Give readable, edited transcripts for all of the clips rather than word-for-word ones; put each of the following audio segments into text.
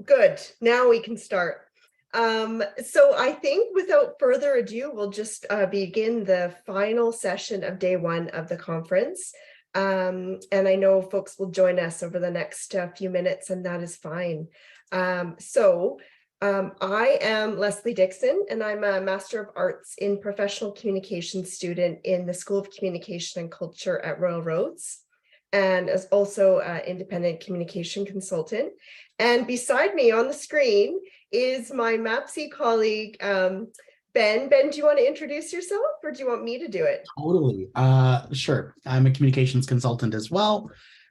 Good. Now we can start. So I think without further ado, we'll just begin the final session of day one of the conference. And I know folks will join us over the next few minutes, and that is fine. I am Leslie Dixon, and I'm a Master of Arts in Professional Communication student in the School of Communication and Culture at Royal Roads, and as also an independent communication consultant. And beside me on the screen is my MAPC colleague, Ben. Ben, do you want to introduce yourself, or do you want me to do it? Totally. Sure. I'm a communications consultant as well.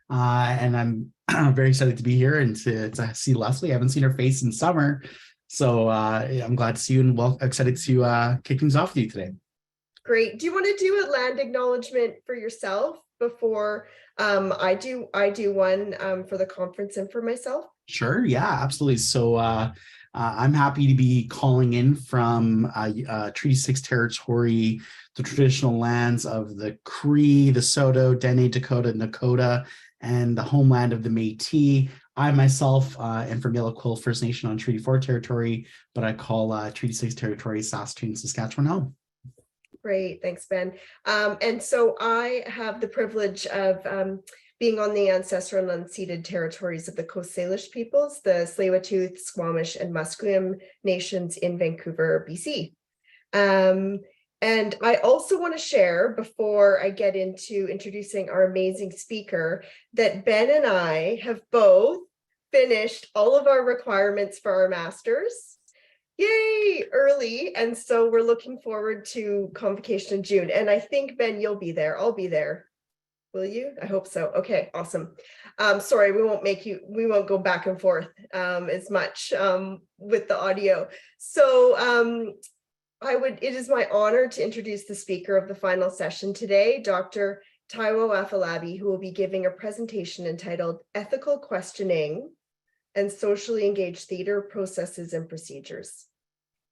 And I'm very excited to be here and to see Leslie. I haven't seen her face in summer. So I'm glad to see you and excited to kick things off with you today. Great. Do you want to do a land acknowledgement for yourself before I do one for the conference and for myself? Sure. Yeah, absolutely. So I'm happy to be calling in from Treaty 6 territory, the traditional lands of the Cree, the Saulteaux, Dene, Dakota, Nakota, and the homeland of the Métis. I myself am from Yellow Quill First Nation on Treaty 4 territory, but I call Treaty 6 territory Saskatoon, Saskatchewan home. Great. Thanks, Ben. And so I have the privilege of being on the ancestral and unceded territories of the Coast Salish peoples, the Tsleil-Waututh, Squamish, and Musqueam nations in Vancouver, BC. And I also want to share, before I get into introducing our amazing speaker, that Ben and I have both finished all of our requirements for our masters. Yay, early. And so we're looking forward to convocation in June. And I think, Ben, you'll be there. I'll be there. Will you? I hope so. Okay, awesome. Sorry, we won't go back and forth as much with the audio. So it is my honor to introduce the speaker of the final session today, Dr. Taiwo Afolabi, who will be giving a presentation entitled Ethical Questioning and Socially Engaged Theater Processes and Procedures.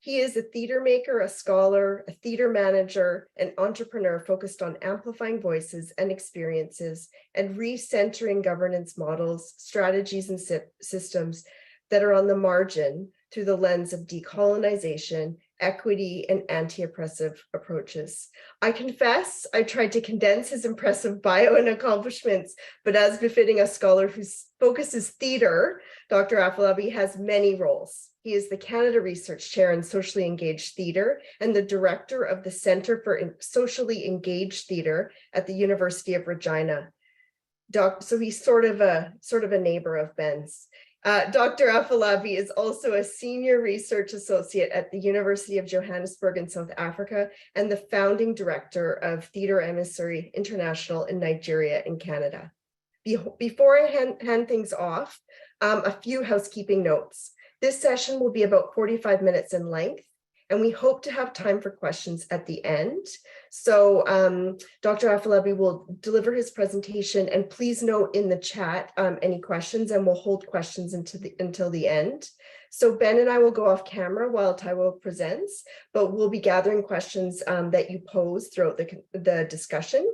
He is a theater maker, a scholar, a theater manager, and entrepreneur focused on amplifying voices and experiences and recentering governance models, strategies, and systems that are on the margin through the lens of decolonization, equity, and anti-oppressive approaches. I confess I tried to condense his impressive bio and accomplishments, but as befitting a scholar whose focus is theater, Dr. Afolabi has many roles. He is the Canada Research Chair in Socially Engaged Theatre and the Director of the Centre for Socially Engaged Theatre at the University of Regina. So he's sort of a neighbor of Ben's. Dr. Afolabi is also a Senior Research Associate at the University of Johannesburg in South Africa and the Founding Director of Theatre Emissary International in Nigeria and Canada. Before I hand things off, a few housekeeping notes. This session will be about 45 minutes in length, and we hope to have time for questions at the end. So Dr. Afolabi will deliver his presentation, and please note in the chat any questions, and we'll hold questions until the end. So Ben and I will go off camera while Taiwo presents, but we'll be gathering questions that you pose throughout the discussion.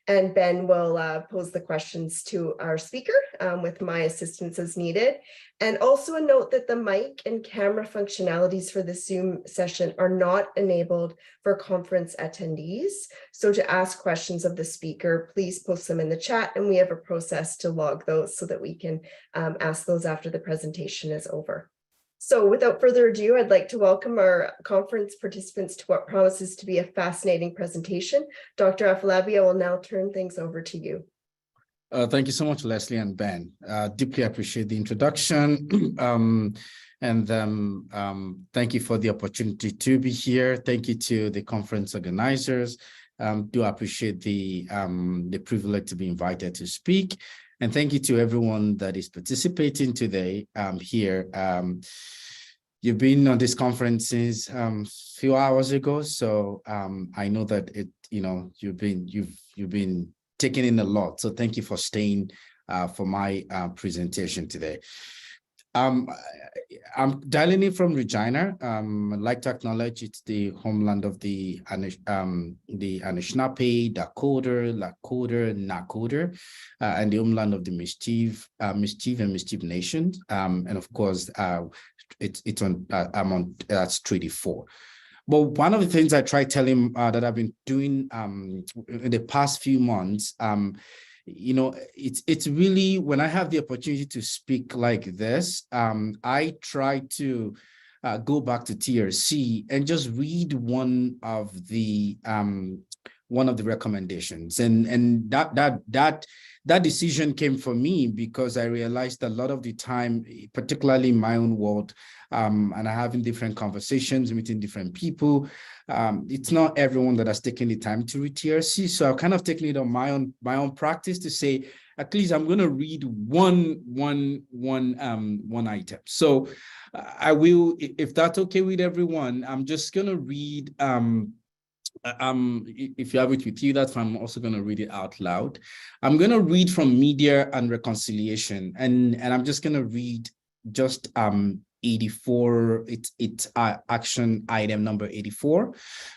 And Ben will pose the questions to our speaker with my assistance as needed. And also a note that the mic and camera functionalities for the Zoom session are not enabled for conference attendees. So to ask questions of the speaker, please post them in the chat, and we have a process to log those so that we can ask those after the presentation is over. So without further ado, I'd like to welcome our conference participants to what promises to be a fascinating presentation. Dr. Afolabi, I will now turn things over to you. Thank you so much, Leslie and Ben. Deeply appreciate the introduction. Thank you for the opportunity to be here. Thank you to the conference organizers. Do appreciate the privilege to be invited to speak. And thank you to everyone that is participating today here. You've been on this conference since a few hours ago, so I know that you've been taking in a lot. So thank you for staying for my presentation today. I'm dialing in from Regina. I'd like to acknowledge it's the homeland of the Anishinaabe, Dakota, Lakota, Nakota, and the homeland of the Mischief and Mischief Nations. And of course, it's on. I'm on. That's Treaty 4. But one of the things I try telling that I've been doing in the past few months, you know, it's really when I have the opportunity to speak like this, I try to go back to TRC and just read one of the recommendations, and that decision came for me because I realized a lot of the time, particularly in my own world, and I'm having different conversations, meeting different people. It's not everyone that has taken the time to read TRC. So I've kind of taken it on my own practice to say, at least I'm going to read one item. So I will, if that's okay with everyone, I'm just going to read, if you have it with you, that's fine. I'm also going to read it out loud. I'm going to read from Media and Reconciliation, and I'm just going to read just 84. It's action item number 84,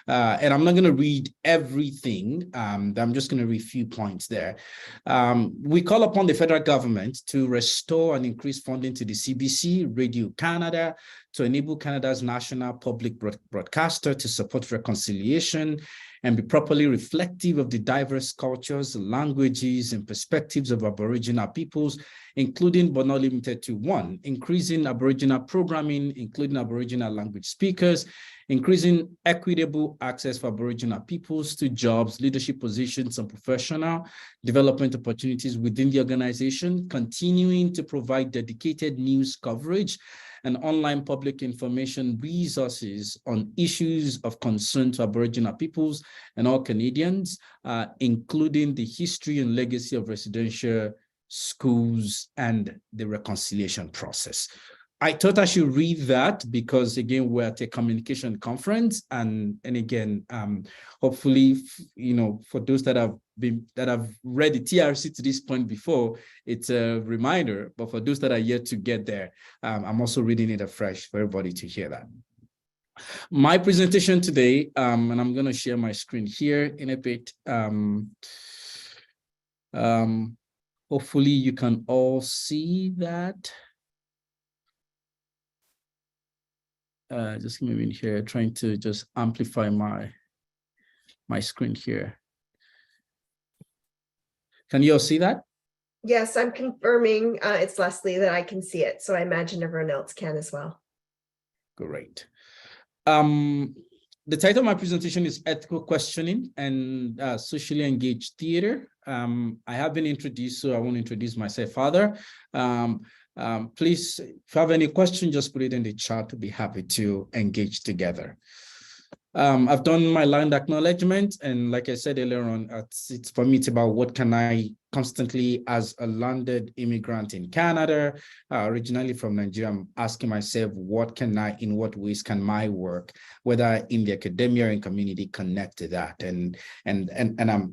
and I'm not going to read everything. I'm just going to read a few points there. We call upon the federal government to restore and increase funding to the CBC, Radio Canada, to enable Canada's national public broadcaster to support reconciliation and be properly reflective of the diverse cultures, languages, and perspectives of Aboriginal peoples, including but not limited to 1, increasing Aboriginal programming, including Aboriginal language speakers, increasing equitable access for Aboriginal peoples to jobs, leadership positions, and professional development opportunities within the organization, continuing to provide dedicated news coverage and online public information resources on issues of concern to Aboriginal peoples and all Canadians, including the history and legacy of residential schools and the reconciliation process. I thought I should read that because, again, we're at a communication conference, and again, hopefully, you know, for those that have read the TRC to this point before, it's a reminder. But for those that are yet to get there, I'm also reading it afresh for everybody to hear that. My presentation today, and I'm going to share my screen here in a bit. Hopefully, you can all see that. Just give me a minute here, trying to just amplify my screen here. Can you all see that? Yes, I'm confirming it's Leslie that I can see it. So I imagine everyone else can as well. Great. The title of my presentation is Ethical Questioning and Socially Engaged Theater. I have been introduced, so I want to introduce myself further. Please, if you have any questions, just put it in the chat. We'll be happy to engage together. I've done my land acknowledgement, and like I said earlier on, it's for me, it's about what can I constantly, as a landed immigrant in Canada, originally from Nigeria, I'm asking myself, in what ways can my work, whether in the academia or in community, connect to that? And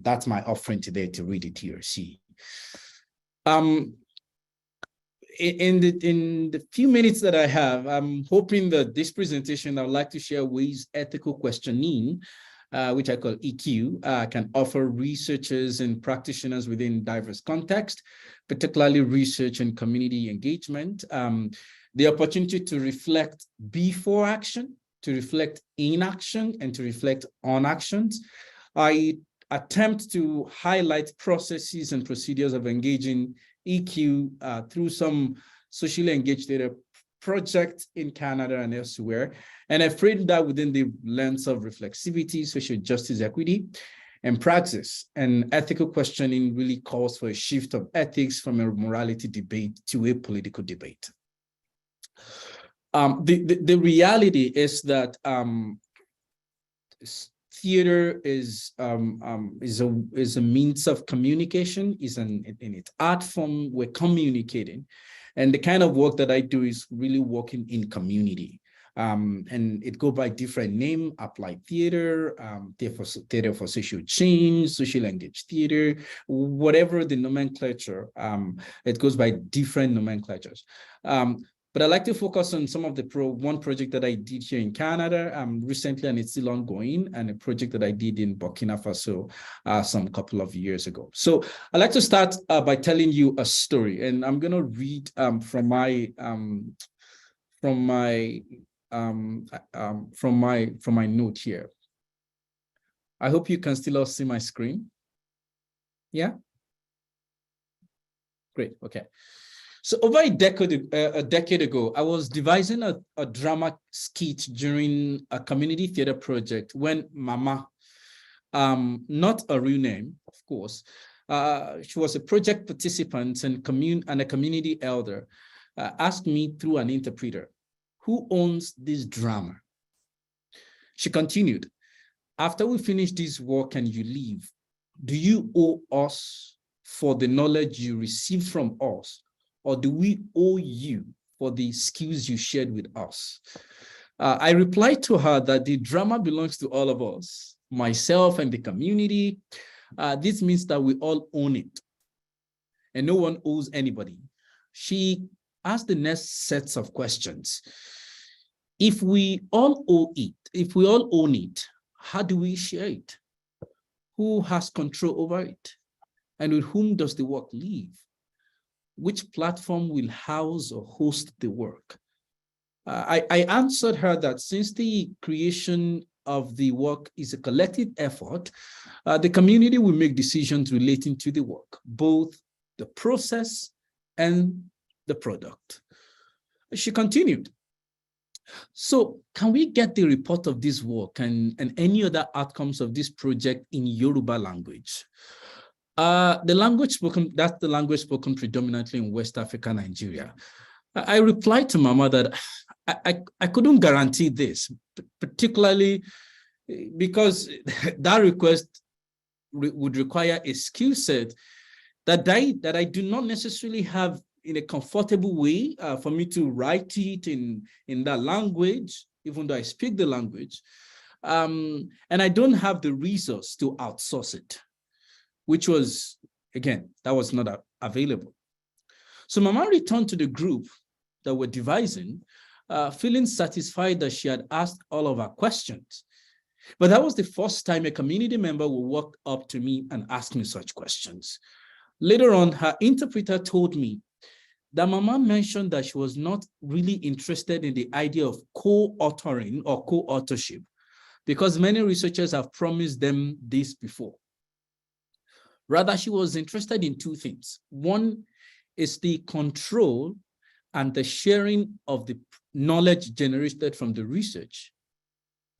that's my offering today to read it here. See. In the few minutes that I have, I'm hoping that this presentation, I would like to share ways ethical questioning, which I call EQ, can offer researchers and practitioners within diverse contexts, particularly research and community engagement, the opportunity to reflect before action, to reflect in action, and to reflect on actions. I attempt to highlight processes and procedures of engaging EQ through some socially engaged data projects in Canada and elsewhere. And I frame that within the lens of reflexivity, social justice, equity, and praxis. And ethical questioning really calls for a shift of ethics from a morality debate to a political debate. The reality is that theater is a means of communication, in its art form, we're communicating. And the kind of work that I do is really working in community. And it goes by different name: applied theater, theater for social change, social engaged theater, whatever the nomenclature, it goes by different nomenclatures. But I like to focus on some of the one project that I did here in Canada recently, and it's still ongoing, and a project that I did in Burkina Faso some couple of years ago. So I'd like to start by telling you a story, and I'm going to read from my note here. I hope you can still all see my screen. Yeah? Great, okay. So over a decade ago, I was devising a drama skit during a community theater project when Mama, not a real name, of course, she was a project participant and a community elder, asked me through an interpreter, who owns this drama? She continued, after we finish this work and you leave, do you owe us for the knowledge you received from us? Or do we owe you for the skills you shared with us? I replied to her that the drama belongs to all of us, myself and the community. This means that we all own it and no one owes anybody. She asked the next sets of questions. If we all owe it, if we all own it, how do we share it? Who has control over it? And with whom does the work live? Which platform will house or host the work? I answered her that since the creation of the work is a collective effort, the community will make decisions relating to the work, both the process and the product. She continued, so can we get the report of this work and any other outcomes of this project in Yoruba language? The language spoken, that's the language spoken predominantly in West Africa, Nigeria. I replied to Mama that I couldn't guarantee this, particularly because that request would require a skill set that I do not necessarily have in a comfortable way for me to write it in that language, even though I speak the language. And I don't have the resource to outsource it, which was, again, that was not available. So Mama returned to the group that were devising, feeling satisfied that she had asked all of her questions. But that was the first time a community member would walk up to me and ask me such questions. Later on, her interpreter told me that Mama mentioned that she was not really interested in the idea of co-authoring or co-authorship because many researchers have promised them this before. Rather, she was interested in two things. One is the control and the sharing of the knowledge generated from the research.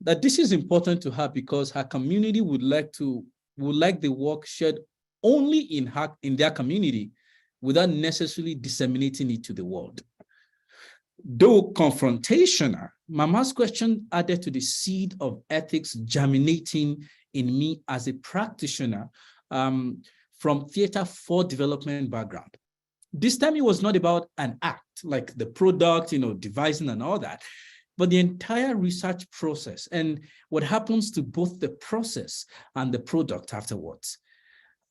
That this is important to her because her community would like the work shared only in their community without necessarily disseminating it to the world. Though confrontational, Mama's question added to the seed of ethics germinating in me as a practitioner from theater for development background. This time it was not about an act, like the product, devising and all that, but the entire research process and what happens to both the process and the product afterwards.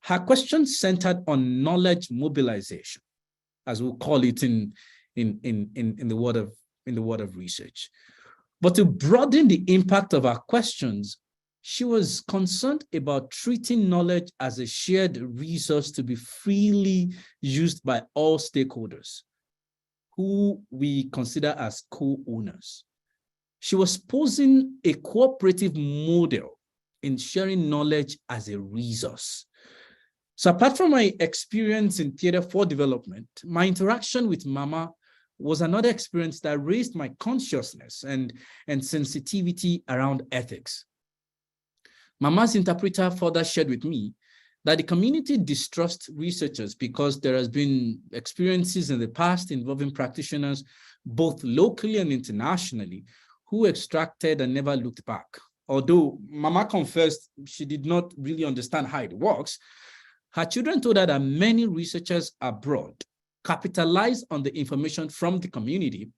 Her question centered on knowledge mobilization, as we'll call it in the world of research. But to broaden the impact of her questions, she was concerned about treating knowledge as a shared resource to be freely used by all stakeholders, who we consider as co-owners. She was posing a cooperative model in sharing knowledge as a resource. So apart from my experience in theater for development, my interaction with Mama was another experience that raised my consciousness and sensitivity around ethics. Mama's interpreter further shared with me that the community distrusts researchers because there has been experiences in the past involving practitioners, both locally and internationally, who extracted and never looked back. Although Mama confessed she did not really understand how it works, her children told her that many researchers abroad capitalize on the information from the community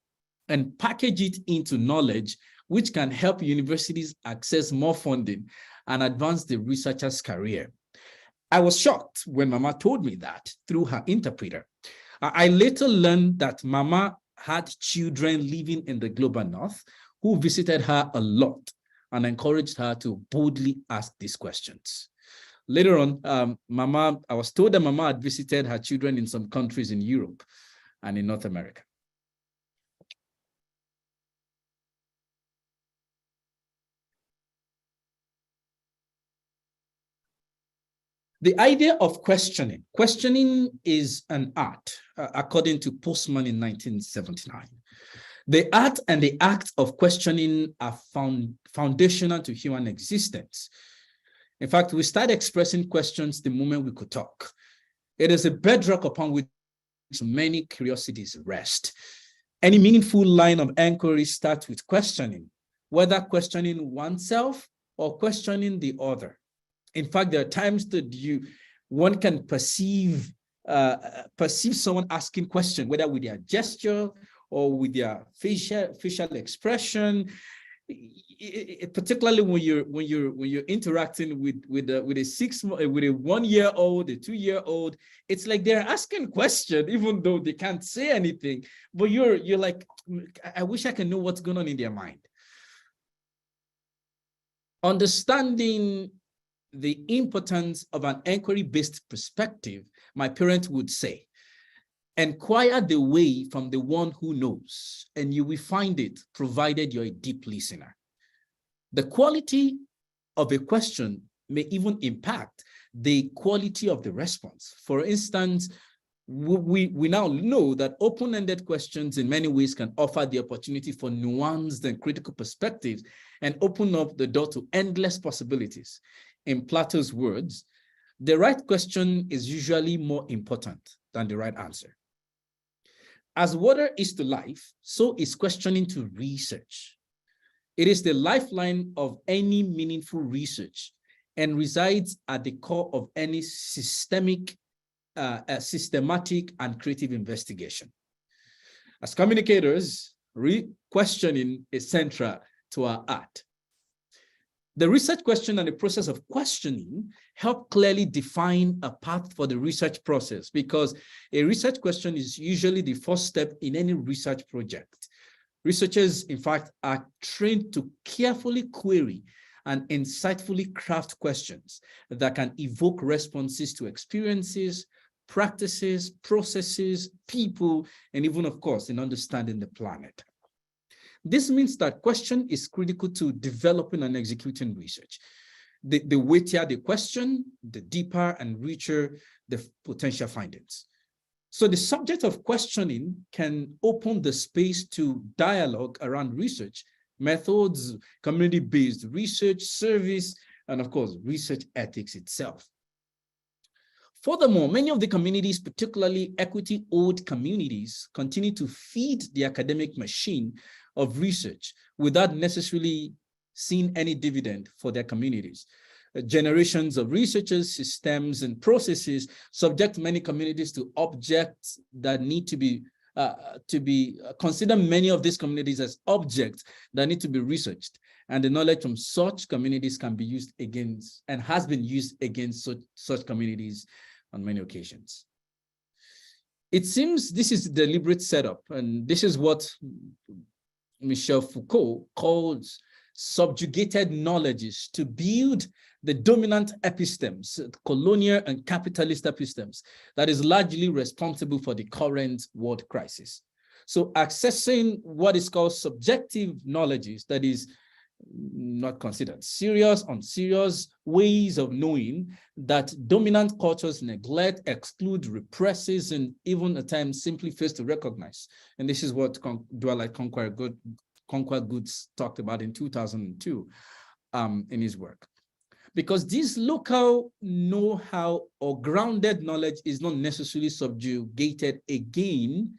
and package it into knowledge, which can help universities access more funding and advance the researcher's career. I was shocked when Mama told me that through her interpreter. I later learned that Mama had children living in the global north who visited her a lot and encouraged her to boldly ask these questions. Later on, I was told that Mama had visited her children in some countries in Europe and in North America. The idea of questioning. Questioning is an art, according to Postman in 1979. The art and the act of questioning are foundational to human existence. In fact, we start expressing questions the moment we could talk. It is a bedrock upon which many curiosities rest. Any meaningful line of inquiry starts with questioning, whether questioning oneself or questioning the other. In fact, there are times that one can perceive someone asking question, whether with their gesture or with their facial expression. Particularly when you're interacting with a 1-year-old, a 2-year-old, it's like they're asking question even though they can't say anything. But you're like, I wish I can know what's going on in their mind. Understanding the importance of an inquiry-based perspective, my parents would say, inquire the way from the one who knows, and you will find it, provided you're a deep listener. The quality of a question may even impact the quality of the response. For instance, we now know that open-ended questions in many ways can offer the opportunity for nuanced and critical perspectives and open up the door to endless possibilities. In Plato's words, the right question is usually more important than the right answer. As water is to life, so is questioning to research. It is the lifeline of any meaningful research and resides at the core of any systematic and creative investigation. As communicators, questioning is central to our art. The research question and the process of questioning help clearly define a path for the research process, because a research question is usually the first step in any research project. Researchers, in fact, are trained to carefully query and insightfully craft questions that can evoke responses to experiences, practices, processes, people, and even, of course, in understanding the planet. This means that question is critical to developing and executing research. The weightier the question, the deeper and richer the potential findings. So the subject of questioning can open the space to dialogue around research, methods, community-based research, service, and of course, research ethics itself. Furthermore, many of the communities, particularly equity-owned communities, continue to feed the academic machine of research without necessarily seeing any dividend for their communities. Generations of researchers, systems, and processes subject many communities to objects that need to be consider many of these communities as objects that need to be researched. And the knowledge from such communities can be used against and has been used against such communities on many occasions. It seems this is a deliberate setup, and this is what Michel Foucault calls subjugated knowledges to build the dominant epistemes, colonial and capitalist epistemes, that is largely responsible for the current world crisis. So accessing what is called subjective knowledges, that is not considered serious, unserious ways of knowing that dominant cultures neglect, exclude, represses, and even at times simply fails to recognize. And this is what Dwight Conquer Goods talked about in 2002 in his work. Because this local know-how or grounded knowledge is not necessarily subjugated again.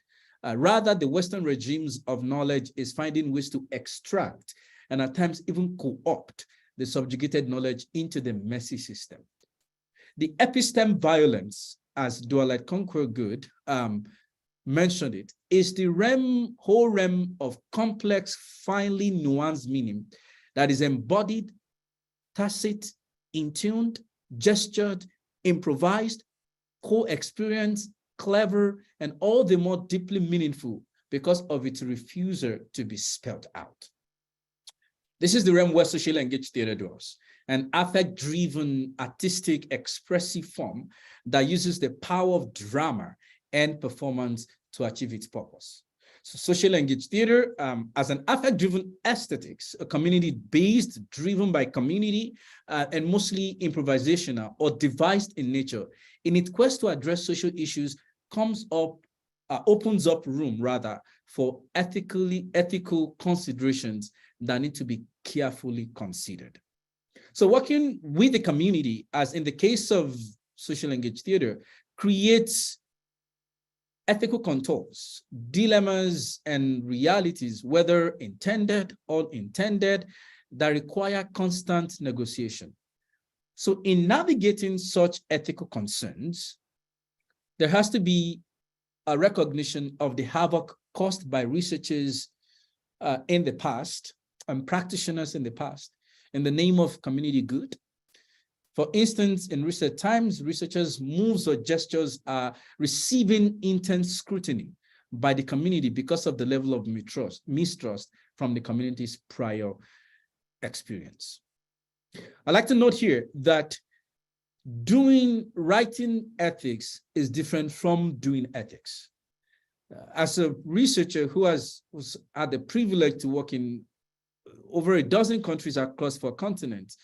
Rather, the Western regimes of knowledge is finding ways to extract and at times even co-opt the subjugated knowledge into the messy system. The episteme violence, as Dwight Conquer Good mentioned it, is the whole realm of complex, finely nuanced meaning that is embodied, tacit, intuned, gestured, improvised, co-experienced, clever, and all the more deeply meaningful because of its refusal to be spelled out. This is the realm where socially engaged theater dwells, an affect-driven, artistic, expressive form that uses the power of drama and performance to achieve its purpose. So socially engaged theater as an affect-driven aesthetics, a community-based, driven by community, and mostly improvisational or devised in nature, in its quest to address social issues, opens up room rather for ethical considerations that need to be carefully considered. So working with the community, as in the case of social engaged theater, creates ethical contours, dilemmas, and realities, whether intended or unintended, that require constant negotiation. So in navigating such ethical concerns, there has to be a recognition of the havoc caused by researchers in the past and practitioners in the past in the name of community good. For instance, in recent times, researchers' moves or gestures are receiving intense scrutiny by the community because of the level of mistrust from the community's prior experience. I'd like to note here that writing ethics is different from doing ethics. As a researcher who has had the privilege to work in over a dozen countries across 4 continents,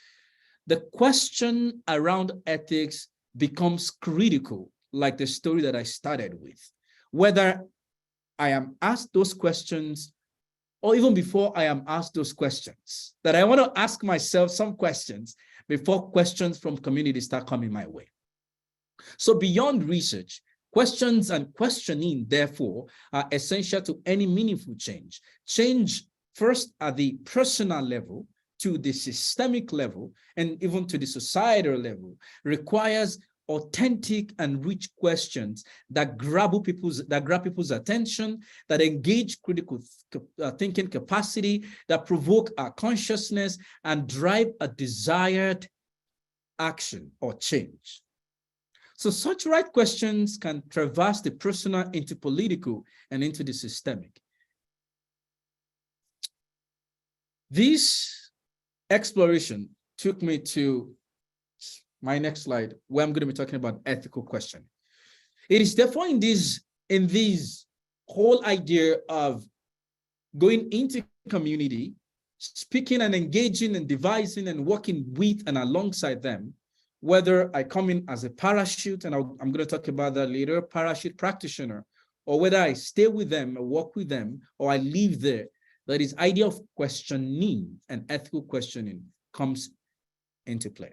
the question around ethics becomes critical, like the story that I started with. Whether I am asked those questions, or even before I am asked those questions, that I want to ask myself some questions before questions from community start coming my way. So beyond research, questions and questioning, therefore, are essential to any meaningful change. Change first at the personal level, to the systemic level, and even to the societal level, requires authentic and rich questions that grab people's attention, that engage critical thinking capacity, that provoke our consciousness and drive a desired action or change. So such right questions can traverse the personal into political and into the systemic. This exploration took me to my next slide, where I'm going to be talking about ethical questioning. It is therefore in this whole idea of going into community, speaking and engaging and devising and working with and alongside them, whether I come in as a parachute, and I'm going to talk about that later, parachute practitioner, or whether I stay with them or work with them, or I live there, that is idea of questioning and ethical questioning comes into play.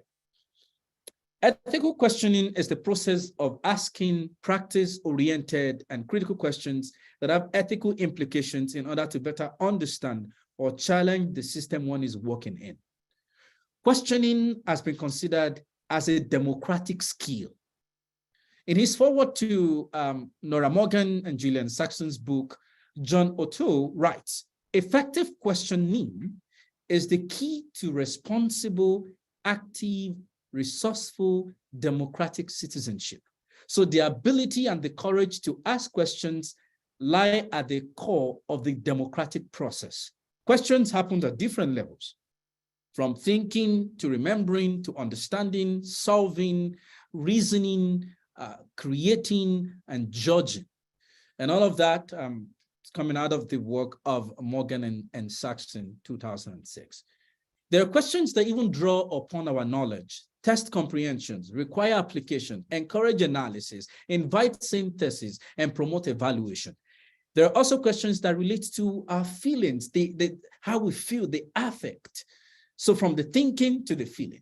Ethical questioning is the process of asking practice-oriented and critical questions that have ethical implications in order to better understand or challenge the system one is working in. Questioning has been considered as a democratic skill. In his foreword to Nora Morgan and Gillian Saxon's book, John Otto writes, "Effective questioning is the key to responsible, active, resourceful, democratic citizenship." So the ability and the courage to ask questions lie at the core of the democratic process. Questions happen at different levels, from thinking to remembering to understanding, solving, reasoning, creating, and judging. And all of that is coming out of the work of Morgan and Saxon, 2006. There are questions that even draw upon our knowledge, test comprehensions, require application, encourage analysis, invite synthesis, and promote evaluation. There are also questions that relate to our feelings, how we feel, the affect. So from the thinking to the feeling.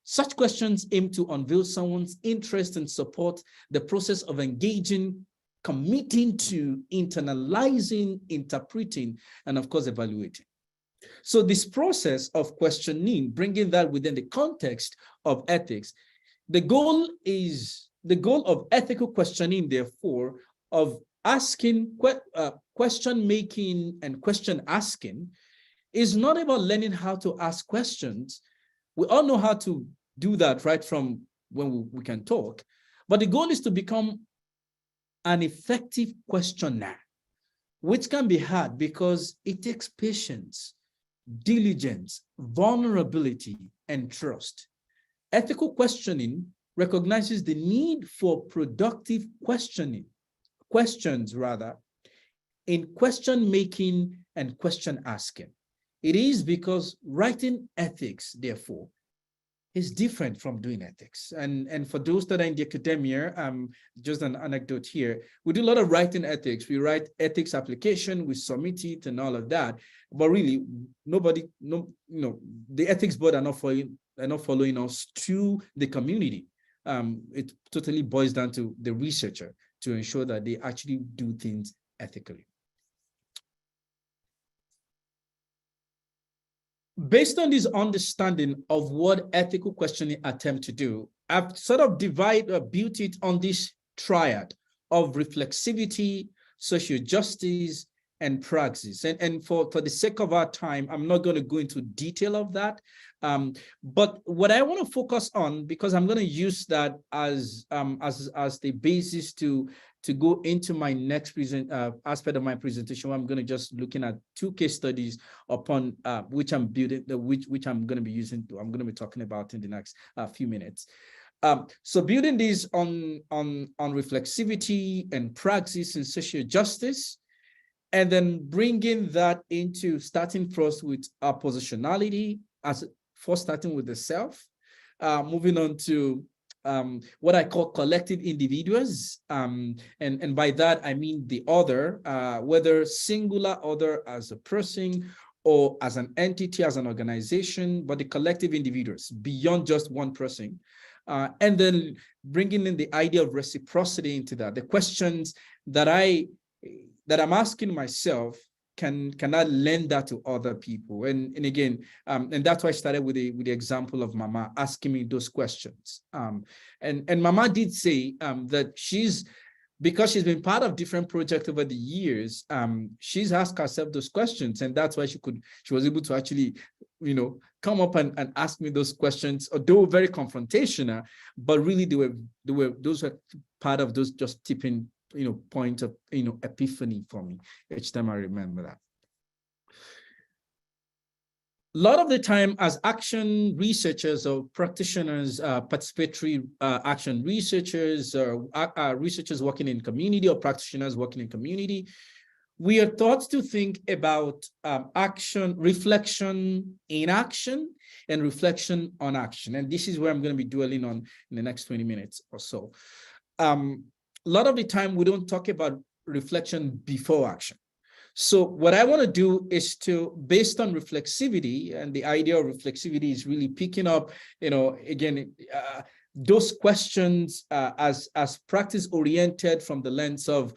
Such questions aim to unveil someone's interest and support the process of engaging, committing to, internalizing, interpreting, and of course, evaluating. So this process of questioning, bringing that within the context of ethics, the goal of ethical questioning, therefore, of asking, question making and question asking, is not about learning how to ask questions. We all know how to do that right from when we can talk, but the goal is to become an effective questioner. which can be hard because it takes patience, diligence, vulnerability, and trust. Ethical questioning recognizes the need for productive questions in question making and question asking. It is because writing ethics, therefore, is different from doing ethics. And for those that are in the academia, just an anecdote here, we do a lot of writing ethics. We write ethics application, we submit it and all of that. But really, the ethics board are not following us to the community. It totally boils down to the researcher to ensure that they actually do things ethically. Based on this understanding of what ethical questioning attempt to do, I've sort of built it on this triad of reflexivity, social justice, and praxis. And for the sake of our time, I'm not going to go into detail of that. But what I want to focus on, because I'm going to use that as the basis to go into my next aspect of my presentation, I'm going to just looking at 2 case studies upon which I'm building, which I'm going to be using. I'm going to be talking about in the next few minutes. So building this on reflexivity and praxis and social justice, and then bringing that into starting first with our positionality starting with the self, moving on to what I call collective individuals. And by that, I mean the other, whether singular other as a person or as an entity, as an organization, but the collective individuals beyond just one person. And then bringing in the idea of reciprocity into that, the questions that I'm asking myself, can I lend that to other people? And again, and that's why I started with the example of Mama asking me those questions. And Mama did say that because she's been part of different projects over the years, she's asked herself those questions, and that's why she was able to actually, come up and ask me those questions. They were very confrontational, but really those were part of those just tipping point of epiphany for me each time I remember that. A lot of the time as action researchers or practitioners, participatory action researchers, or researchers working in community or practitioners working in community, we are taught to think about action, reflection in action, and reflection on action. And this is where I'm going to be dwelling on in the next 20 minutes or so. A lot of the time we don't talk about reflection before action. So what I want to do is based on reflexivity, and the idea of reflexivity is really picking up, again, those questions as practice oriented from the lens of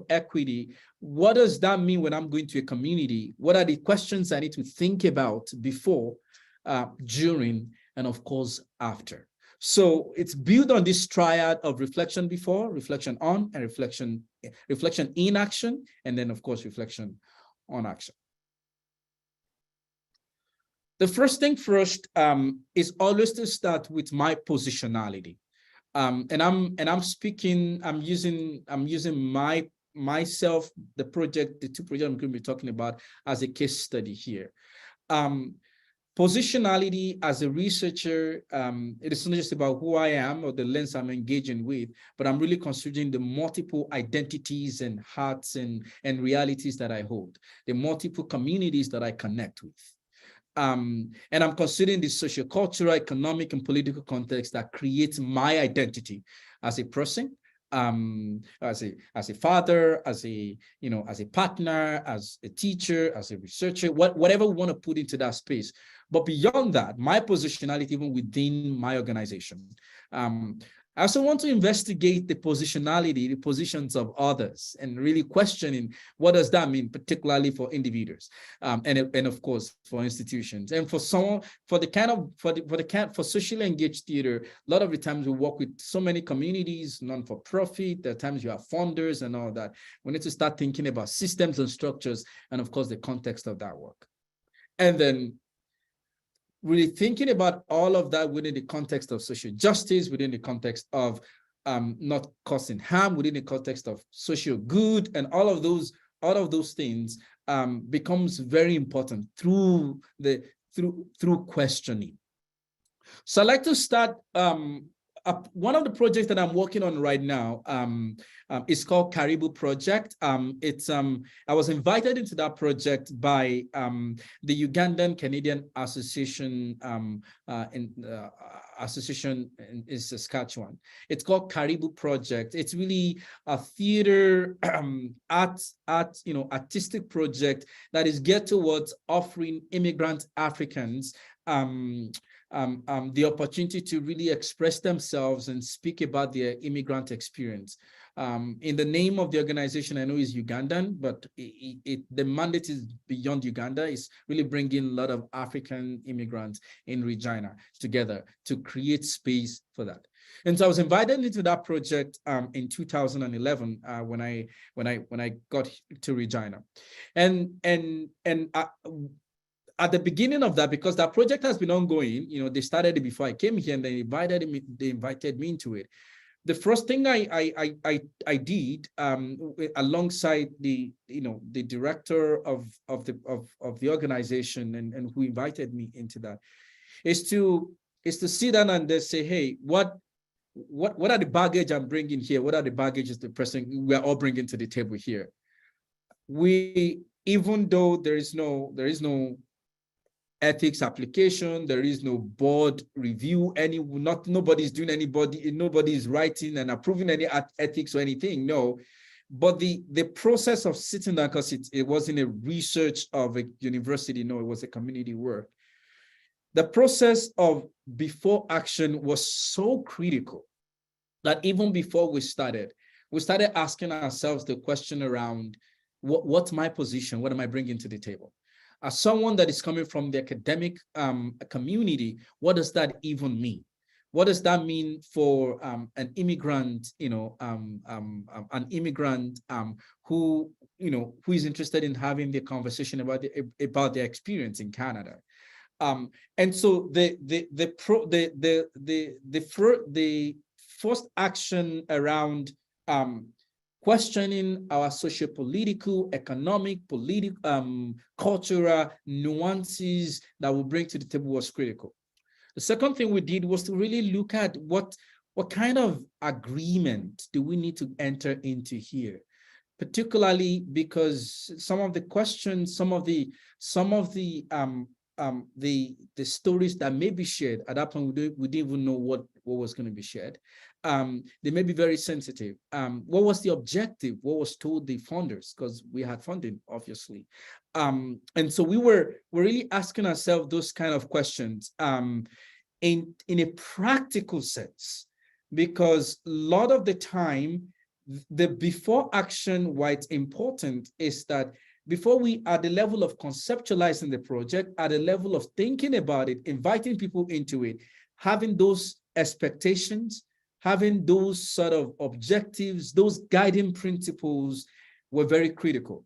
equity. What does that mean when I'm going to a community? What are the questions I need to think about before, during, and of course, after? So it's built on this triad of reflection before, reflection on, and reflection in action, and then of course, reflection on action. The first thing first is always to start with my positionality. And I'm using myself, the 2 projects I'm going to be talking about as a case study here. Positionality as a researcher, it is not just about who I am or the lens I'm engaging with, but I'm really considering the multiple identities and hearts and realities that I hold, the multiple communities that I connect with. And I'm considering the sociocultural, economic, and political context that creates my identity as a person, as a father, as a partner, as a teacher, as a researcher, whatever we want to put into that space. But beyond that, my positionality even within my organization. I also want to investigate the positionality, the positions of others, and really questioning what does that mean, particularly for individuals, and of course for institutions. And for socially engaged theater, a lot of the times we work with so many communities, non-for-profit. There are times you have funders and all that. We need to start thinking about systems and structures, and of course the context of that work. And then really thinking about all of that within the context of social justice, within the context of not causing harm within the context of social good, and all of those things becomes very important through questioning. So I'd like to start. One of the projects that I'm working on right now is called Caribou Project. I was invited into that project by the Ugandan Canadian Association Association in Saskatchewan. It's called Caribou Project. It's really a theater artistic project that is geared towards offering immigrant Africans the opportunity to really express themselves and speak about their immigrant experience. In the name of the organization, I know is Ugandan, but the mandate is beyond Uganda. It's really bringing a lot of African immigrants in Regina together to create space for that. And so I was invited into that project in 2011 when I got to Regina, at the beginning of that, because that project has been ongoing, they started it before I came here, and they invited me into it. The first thing I did alongside the director of the organization and who invited me into that is to sit down and just say, hey, what are the baggage I'm bringing here? What are the baggages the person we're all bringing to the table here? Even though there is no ethics application, there is no board review, nobody's doing nobody's writing and approving any ethics or anything, no. But the process of sitting down, because it wasn't a research of a university, no, it was a community work. The process of before action was so critical that even before we started asking ourselves the question around what's my position? What am I bringing to the table? As someone that is coming from the academic community, what does that even mean? What does that mean for an immigrant, who is interested in having the conversation about their experience in Canada? And so the first action around questioning our socio-political, economic, political, cultural nuances that we bring to the table was critical. The second thing we did was to really look at what kind of agreement do we need to enter into here, particularly because some of the questions, some of the stories that may be shared at that point, we didn't even know what was going to be shared. They may be very sensitive. What was the objective? What was told the funders? Because we had funding, obviously. And so we're really asking ourselves those kind of questions in a practical sense, because a lot of the time, the before action, why it's important is that before we, at the level of conceptualizing the project, at the level of thinking about it, inviting people into it, having those expectations, having those sort of objectives, those guiding principles were very critical.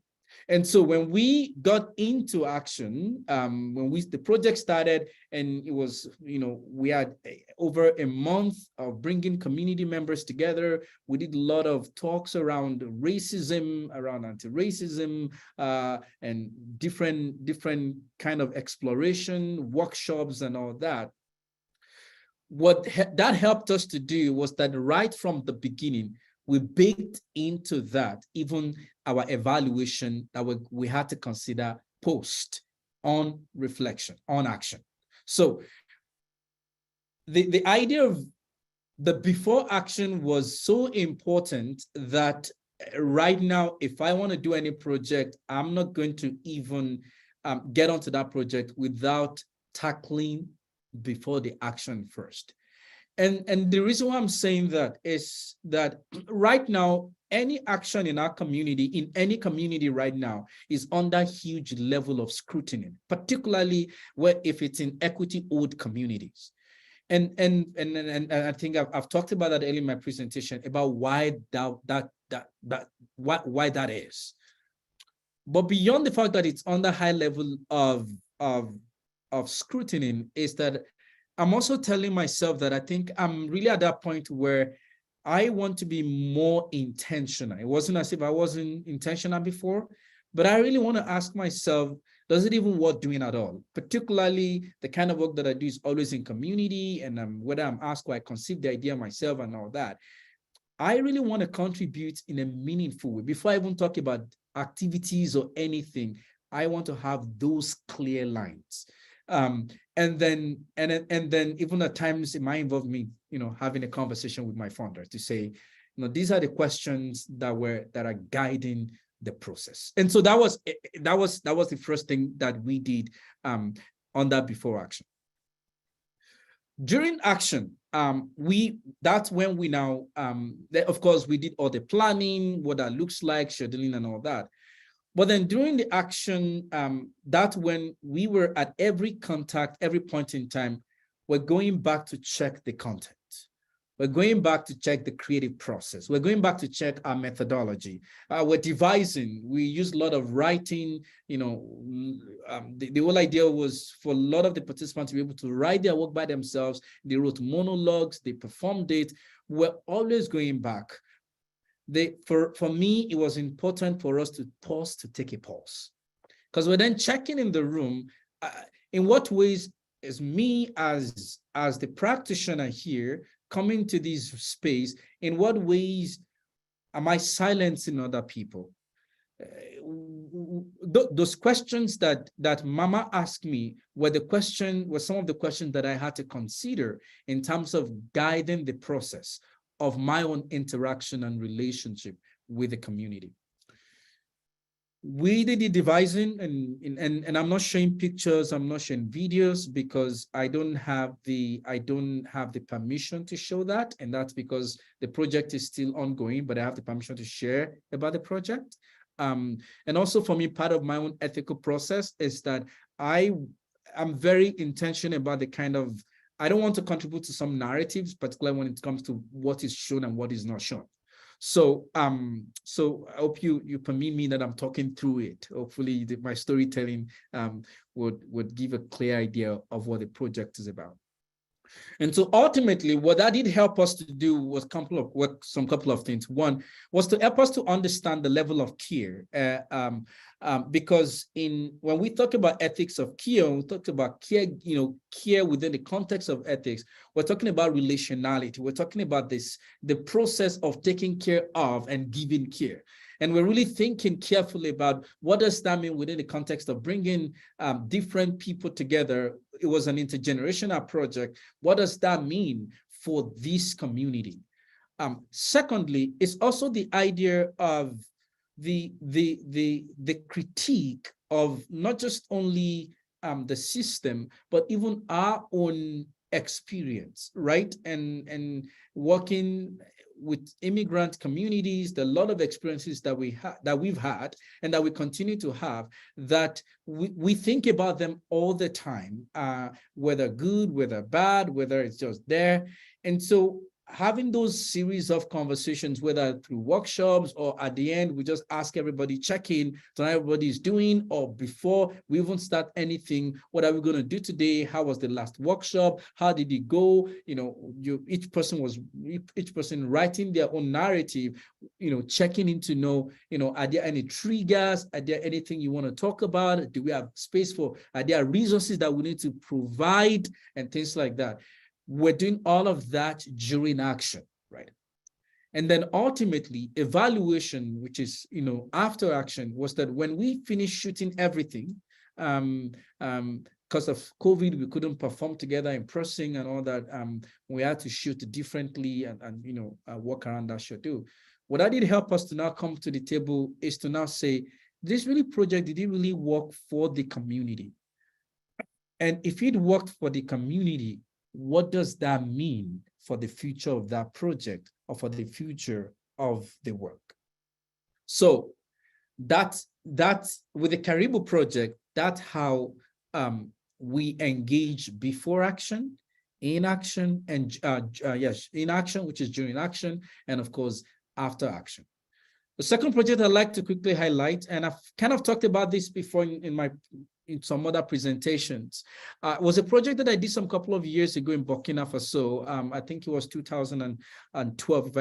And so when we got into action, the project started, and it was, we had over a month of bringing community members together. We did a lot of talks around racism, around anti-racism, and different kind of exploration, workshops and all that. What that helped us to do was that right from the beginning, we baked into that even our evaluation that we had to consider post on reflection, on action. So the idea of the before action was so important that right now, if I want to do any project, I'm not going to even get onto that project without tackling before the action first. And the reason why I'm saying that is that right now, any action in our community, in any community right now, is under huge level of scrutiny, particularly if it's in equity-owned communities. And I think I've talked about that earlier in my presentation about why that is. But beyond the fact that it's under high level of scrutiny, is that I'm also telling myself that I think I'm really at that point where I want to be more intentional. It wasn't as if I wasn't intentional before, but I really want to ask myself, does it even worth doing at all? Particularly the kind of work that I do is always in community, and whether I'm asked or I conceive the idea myself and all that. I really want to contribute in a meaningful way. Before I even talk about activities or anything, I want to have those clear lines. And then even at times it might involve me, having a conversation with my founder to say, these are the questions that are guiding the process. And so that was the first thing that we did on that before action. During action, that's when we now, of course, we did all the planning, what that looks like, scheduling and all that. But then during the action, that's when we were at every contact, every point in time, we're going back to check the content. We're going back to check the creative process. We're going back to check our methodology. We're devising. We use a lot of writing. The whole idea was for a lot of the participants to be able to write their work by themselves. They wrote monologues. They performed it. We're always going back. For me, it was important for us to pause, to take a pause, because we're then checking in the room. In what ways is me as the practitioner here coming to this space? In what ways am I silencing other people? Those questions that Mama asked me were some of the questions that I had to consider in terms of guiding the process of my own interaction and relationship with the community. We did the devising, and I'm not showing pictures, I'm not showing videos, because I don't have the permission to show that, and that's because the project is still ongoing, but I have the permission to share about the project. And also for me, part of my own ethical process is that I'm very intentional about the kind of, I don't want to contribute to some narratives, particularly when it comes to what is shown and what is not shown. So, so I hope you permit me that I'm talking through it. Hopefully, my storytelling would give a clear idea of what the project is about. And so ultimately, what that did help us to do was some couple of things. One was to help us to understand the level of care, because when we talk about ethics of care, we talk about care, care within the context of ethics. We're talking about relationality. We're talking about the process of taking care of and giving care. And we're really thinking carefully about what does that mean within the context of bringing different people together. It was an intergenerational project. What does that mean for this community? Secondly, it's also the idea of the critique of not just only the system, but even our own experience, right? And working with immigrant communities, there are a lot of experiences that we've had and that we continue to have, that we think about them all the time, whether good, whether bad, whether it's just there. And so having those series of conversations, whether through workshops or at the end, we just ask everybody, check in to how everybody's doing, or before we even start anything, what are we going to do today? How was the last workshop? How did it go? Each person writing their own narrative, checking in to know, are there any triggers? Are there anything you want to talk about? Do we have space for, are there resources that we need to provide and things like that? We're doing all of that during action, right? And then ultimately, evaluation, which is, after action, was that when we finished shooting everything, because of COVID, we couldn't perform together in person and all that. We had to shoot differently and work around that schedule. What that did help us to now come to the table is to now say, this project, did it really work for the community? And if it worked for the community, what does that mean for the future of that project or for the future of the work? So that's with the Caribou project, that's how we engage before action, in action, and in action, which is during action, and of course, after action. The second project I'd like to quickly highlight, and I've kind of talked about this before in my in some other presentations. Was a project that I did some couple of years ago in Burkina Faso. I think it was 2012,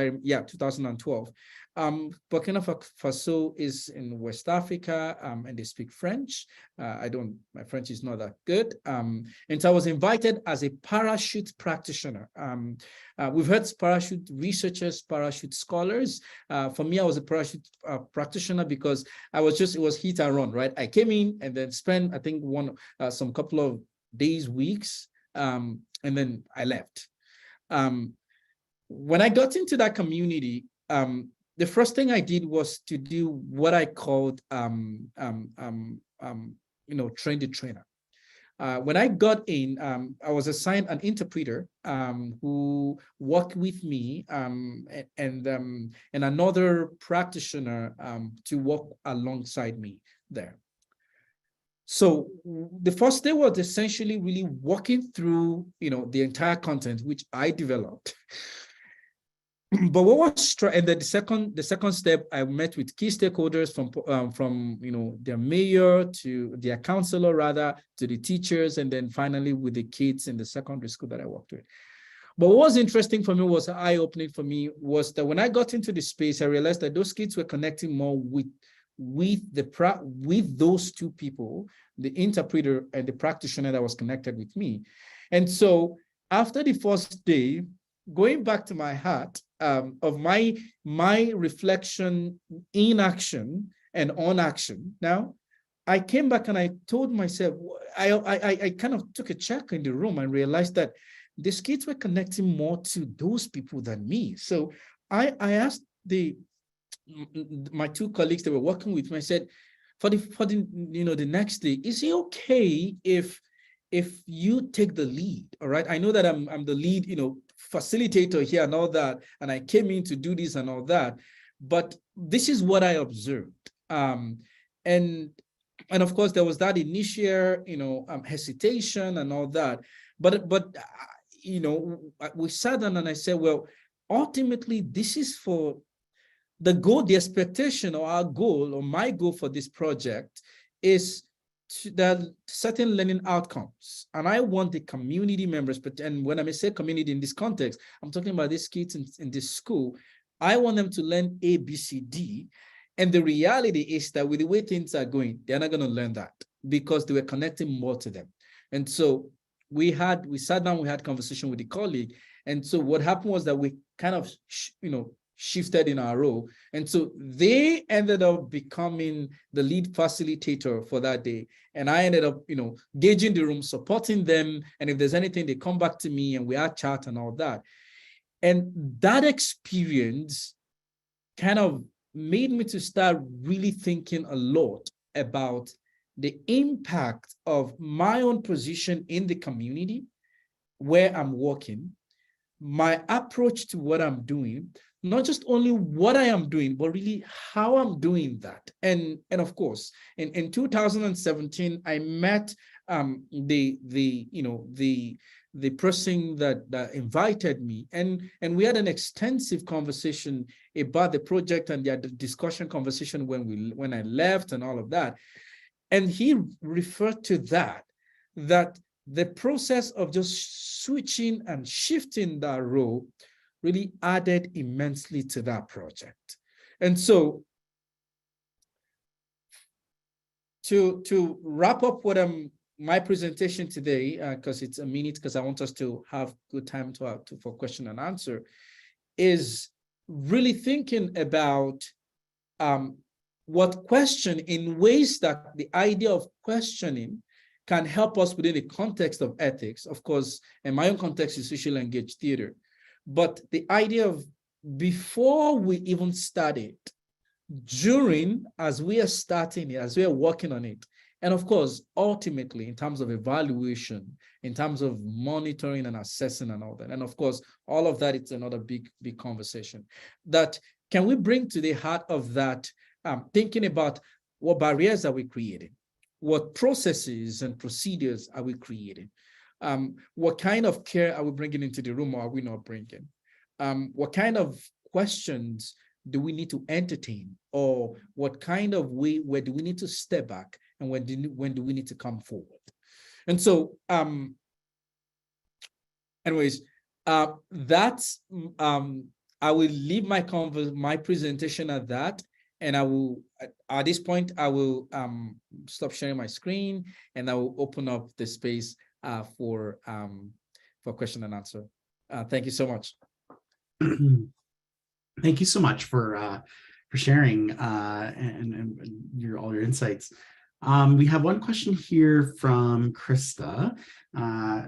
2012. Burkina Faso is in West Africa, and they speak French. My French is not that good. And so I was invited as a parachute practitioner. We've heard parachute researchers, parachute scholars. For me, I was a parachute practitioner because it was hit and run, right? I came in and then spent, I think, some couple of days, weeks, and then I left. When I got into that community, the first thing I did was to do what I called, train the trainer. When I got in, I was assigned an interpreter who worked with me and another practitioner to work alongside me there. So the first day was essentially really walking through, the entire content which I developed. But what was and then the second step, I met with key stakeholders from their mayor to their counselor, rather, to the teachers, and then finally with the kids in the secondary school that I worked with. But what was interesting for me, was eye-opening for me, was that when I got into the space, I realized that those kids were connecting more with those two people, the interpreter and the practitioner that was connected with me. And so after the first day, going back to my heart of my reflection in action and on action, now I came back and I told myself, I kind of took a check in the room and realized that these kids were connecting more to those people than me. So I asked my two colleagues that were working with me, I said, for the next day, is it okay if you take the lead? All right, I know that I'm the lead, facilitator here and all that, and I came in to do this and all that, but this is what I observed. And of course there was that initial, hesitation and all that, but we sat down and I said, well, ultimately this is for the goal, the expectation, or our goal, or my goal for this project is the certain learning outcomes, and I want the community members. And when I say community in this context, I'm talking about these kids in this school. I want them to learn A, B, C, D, and the reality is that with the way things are going, they're not going to learn that because they were connecting more to them. And so we sat down, we had conversation with the colleague, and so what happened was that we kind of shifted in our role. And so they ended up becoming the lead facilitator for that day. And I ended up, gauging the room, supporting them. And if there's anything, they come back to me and we had chat and all that. And that experience kind of made me to start really thinking a lot about the impact of my own position in the community where I'm working, my approach to what I'm doing, not just only what I am doing, but really how I'm doing that. And of course, in 2017, I met the person that invited me, and we had an extensive conversation about the project and the discussion conversation when I left and all of that. And he referred to that the process of just switching and shifting that role really added immensely to that project. And so to wrap up what my presentation today, because it's a minute, because I want us to have good time for question and answer, is really thinking about what question in ways that the idea of questioning can help us within the context of ethics. Of course, in my own context is socially engaged theater. But the idea of before we even started, during, as we are starting it, as we are working on it, and of course, ultimately, in terms of evaluation, in terms of monitoring and assessing and all that. And of course, all of that, it's another big conversation. That can we bring to the heart of that, thinking about what barriers are we creating? What processes and procedures are we creating? What kind of care are we bringing into the room or are we not bringing? What kind of questions do we need to entertain, or what kind of way, where do we need to step back, and when do we need to come forward? And so, anyways, that's I will leave my presentation at that, and I will at this point I will stop sharing my screen, and I will open up the space for question and answer. Thank you so much. Thank you so much for sharing and all your insights. We have one question here from Krista.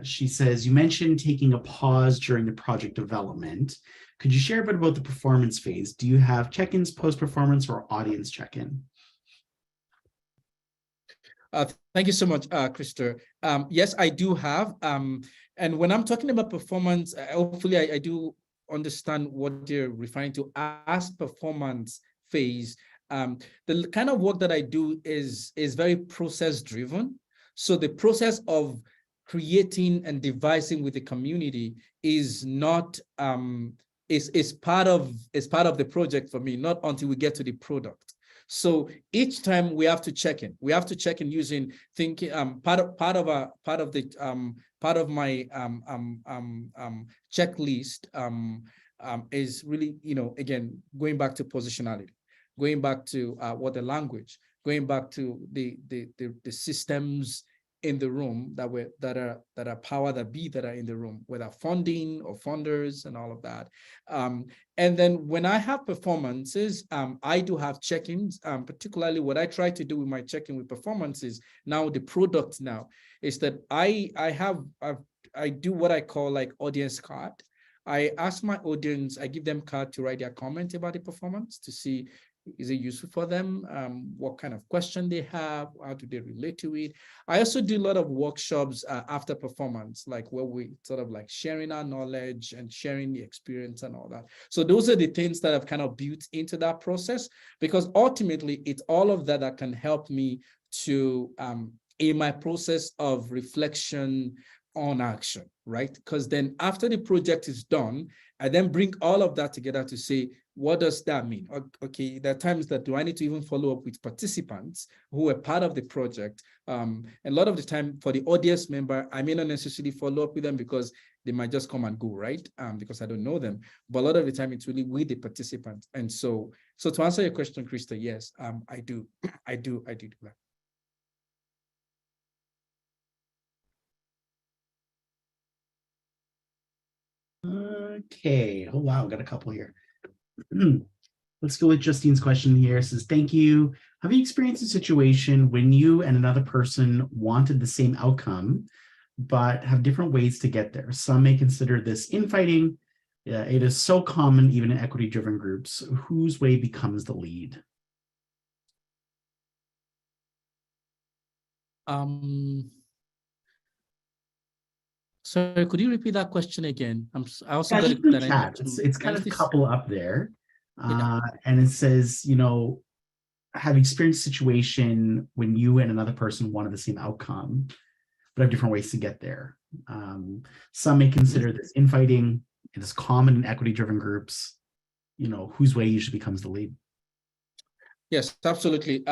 She says, you mentioned taking a pause during the project development. Could you share a bit about the performance phase? Do you have check-ins post-performance or audience check-in? Thank you so much, Krista. Yes, I do have. And when I'm talking about performance, hopefully I do understand what you're referring to as performance phase. The kind of work that I do is very process driven. So the process of creating and devising with the community is not is part of the project for me, not until we get to the product. So each time we have to check in. We have to check in using thinking. Part of my checklist is really, again, going back to positionality, going back to what the language, going back to the systems in the room that are power that be that are in the room, whether funding or funders and all of that. And then when I have performances, I do have check-ins. Particularly what I try to do with my check-in with performances now, the product now, is that I do what I call like audience card. I ask my audience, I give them card to write their comment about the performance to see, is it useful for them? What kind of question they have? How do they relate to it? I also do a lot of workshops after performance, like where we sort of like sharing our knowledge and sharing the experience and all that. So those are the things that I've kind of built into that process, because ultimately it's all of that that can help me to, in my process of reflection on action, right? Because then after the project is done, I then bring all of that together to say, what does that mean? Okay, there are times that do I need to even follow up with participants who are part of the project? And a lot of the time for the audience member, I may not necessarily follow up with them because they might just come and go, right? Because I don't know them. But a lot of the time it's really with the participants. And so to answer your question, Krista, yes, I do that. Okay. Oh, wow. Got a couple here. Let's go with Justine's question here. It says, thank you. Have you experienced a situation when you and another person wanted the same outcome, but have different ways to get there? Some may consider this infighting. It is so common, even in equity-driven groups. Whose way becomes the lead? Sorry, could you repeat that question again? I also got it. Chat. It's kind of a couple up there. And it says, have experienced a situation when you and another person wanted the same outcome, but have different ways to get there. Some may consider this infighting. It is common in equity-driven groups. Whose way usually becomes the lead. Yes, absolutely.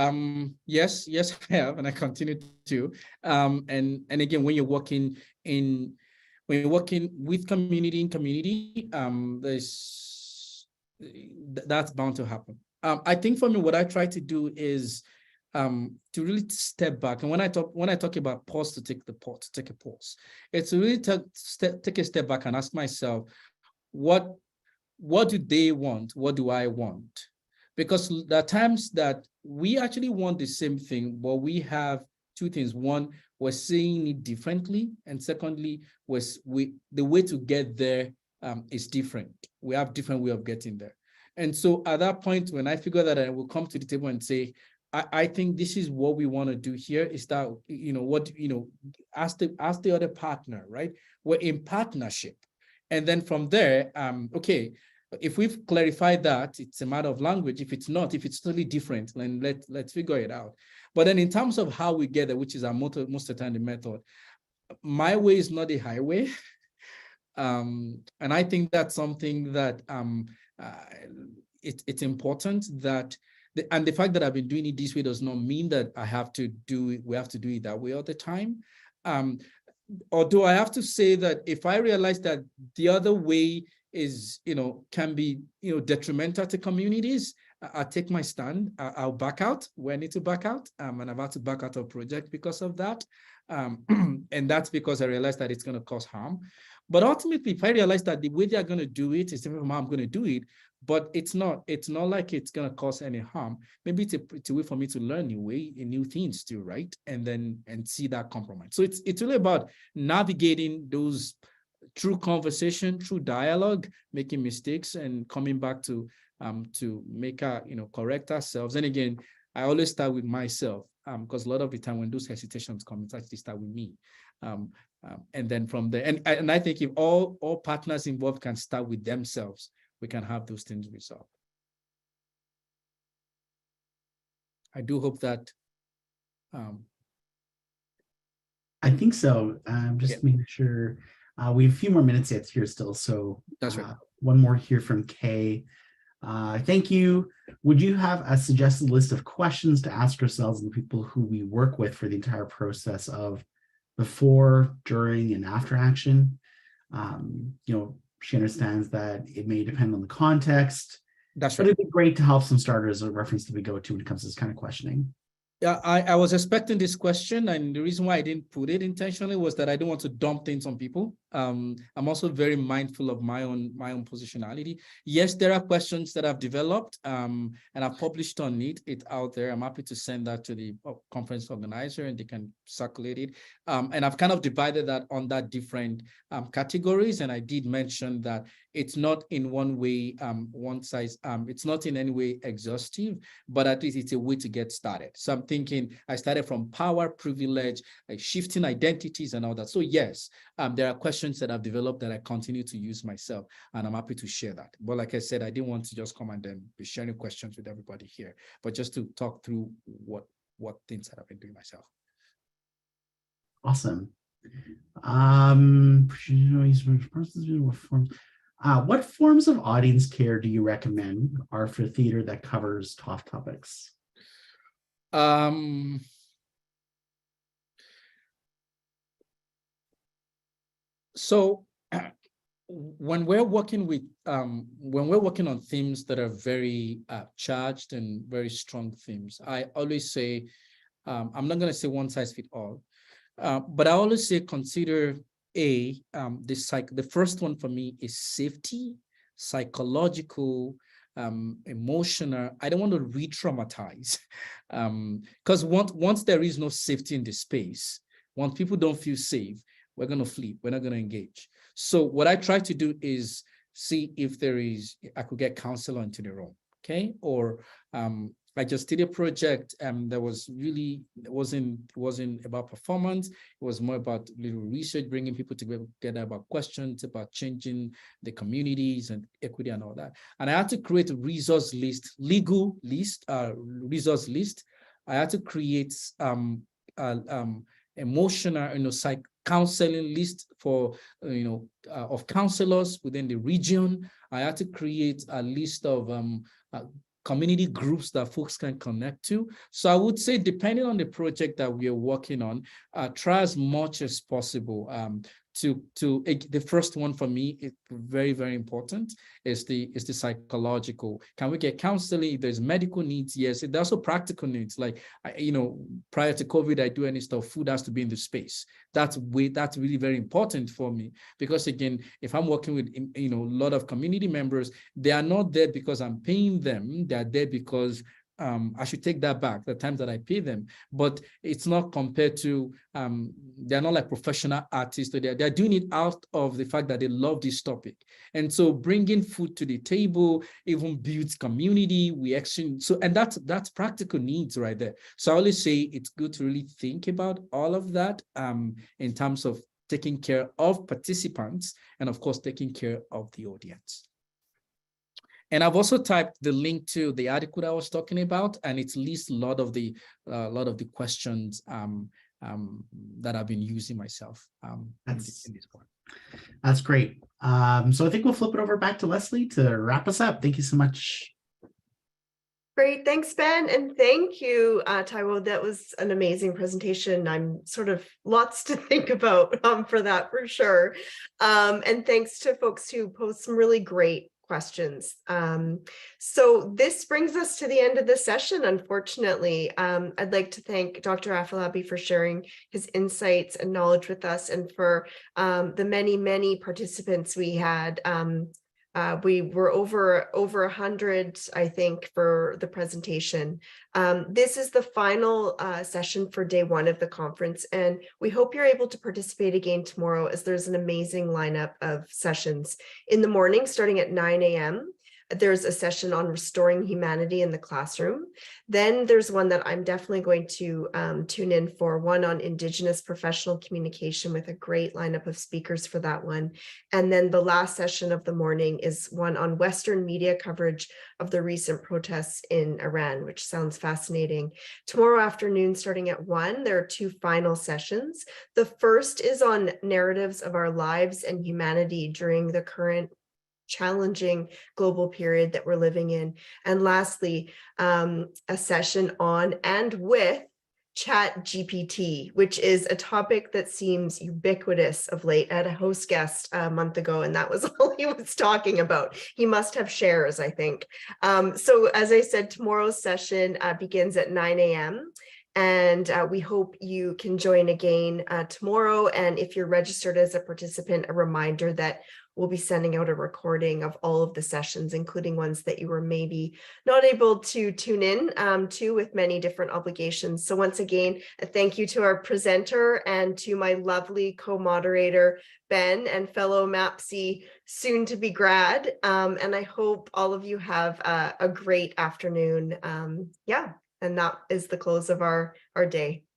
Yes, I have, and I continue to. And again, when you're working with community, that's bound to happen. I think for me, what I try to do is to really step back. And when I talk about pause, to take a pause, it's to really take a step back and ask myself, what do they want? What do I want? Because there are times that we actually want the same thing, but we have two things. One, we're seeing it differently. And secondly, the way to get there is different. We have different way of getting there. And so at that point, when I figure that I will come to the table and say, I think this is what we want to do here, is that, ask the other partner, right? We're in partnership. And then from there, okay, if we've clarified that, it's a matter of language. If it's not, if it's totally different, then let's figure it out. But then in terms of how we get there, which is our motto, most of the time the method, my way is not a highway. And I think that's something that it's important that and the fact that I've been doing it this way does not mean that I have to do it. We have to do it that way all the time. Although I have to say that if I realize that the other way is, can be, detrimental to communities, I'll take my stand. I'll back out when I need to back out. And I've had to back out of project because of that. And that's because I realized that it's going to cause harm. But ultimately, if I realize that the way they're going to do it is different from how I'm going to do it, but it's not like it's going to cause any harm. Maybe it's a way for me to learn new things too, right? And see that compromise. So it's really about navigating those through conversation, through dialogue, making mistakes and coming back to make correct ourselves. And again, I always start with myself, because a lot of the time when those hesitations come, it's actually start with me. And then from there, and I think if all partners involved can start with themselves, we can have those things resolved. I do hope that. I think so. Just making sure we have a few more minutes yet here still. So That's right. One more here from Kay. Thank you. Would you have a suggested list of questions to ask ourselves and the people who we work with for the entire process of before, during, and after action? She understands that it may depend on the context. That's but right. it'd be great to help some starters a reference that we go to when it comes to this kind of questioning. Yeah, I was expecting this question, and the reason why I didn't put it intentionally was that I don't want to dump things on people. I'm also very mindful of my own positionality. Yes, there are questions that I've developed, and I've published on it. It's out there. I'm happy to send that to the conference organizer, and they can circulate it. And I've kind of divided that on that different categories. And I did mention that it's not in one way, one size. It's not in any way exhaustive, but at least it's a way to get started. So I'm thinking I started from power, privilege, like shifting identities and all that. So yes, there are questions that I've developed that I continue to use myself, and I'm happy to share that. But like I said, I didn't want to just come and then be sharing questions with everybody here, but just to talk through what things that I've been doing myself. Awesome. What forms of audience care do you recommend are for theater that covers tough topics? So when we're working on themes that are very charged and very strong themes, I always say, I'm not going to say one size fits all, but I always say consider the first one for me is safety, psychological, emotional. I don't want to re-traumatize, because once there is no safety in the space, once people don't feel safe, we're going to flee. We're not going to engage. So what I try to do is see if I could get counselor into the room, okay? Or I just did a project that was really, it wasn't about performance. It was more about little research, bringing people together about questions, about changing the communities and equity and all that. And I had to create a resource list, legal list, resource list. I had to create emotional, counseling list for, of counselors within the region. I had to create a list of community groups that folks can connect to. So I would say, depending on the project that we are working on, try as much as possible the first one for me is very, very important, is the psychological. Can we get counseling? If there's medical needs, yes. There's also practical needs. Like, prior to COVID, I do any stuff, food has to be in the space. That's really very important for me, because again, if I'm working with, a lot of community members, they are not there because I'm paying them. They're there because I should take that back, the times that I pay them, but it's not compared to, they're not like professional artists. They're doing it out of the fact that they love this topic. And so bringing food to the table even builds community. We exchange. So, and that's practical needs right there. So I always say it's good to really think about all of that in terms of taking care of participants and of course, taking care of the audience. And I've also typed the link to the article I was talking about, and it lists a lot of the questions that I've been using myself in this one. That's great. So I think we'll flip it over back to Leslie to wrap us up. Thank you so much. Great, thanks, Ben, and thank you, Taiwo. That was an amazing presentation. I'm sort of lots to think about for that for sure. And thanks to folks who posed some really great questions. So this brings us to the end of the session, unfortunately. I'd like to thank Dr. Afolabi for sharing his insights and knowledge with us, and for the many participants we had. We were over 100, I think, for the presentation. This is the final session for day 1 of the conference, and we hope you're able to participate again tomorrow, as there's an amazing lineup of sessions. In the morning, starting at 9 a.m., there's a session on restoring humanity in the classroom. Then there's one that I'm definitely going to tune in for, one on Indigenous professional communication, with a great lineup of speakers for that one. And then the last session of the morning is one on Western media coverage of the recent protests in Iran, which sounds fascinating. Tomorrow afternoon, starting at 1, there are 2 final sessions. The first is on narratives of our lives and humanity during the current challenging global period that we're living in. And lastly, a session on and with ChatGPT, which is a topic that seems ubiquitous of late. I had a host guest a month ago, and that was all he was talking about. He must have shares, I think. So as I said, tomorrow's session begins at 9 a.m. And we hope you can join again tomorrow. And if you're registered as a participant, a reminder that we'll be sending out a recording of all of the sessions, including ones that you were maybe not able to tune in to, with many different obligations. So once again, a thank you to our presenter and to my lovely co-moderator, Ben, and fellow MAPC soon to be grad. And I hope all of you have a great afternoon. Yeah, and that is the close of our day.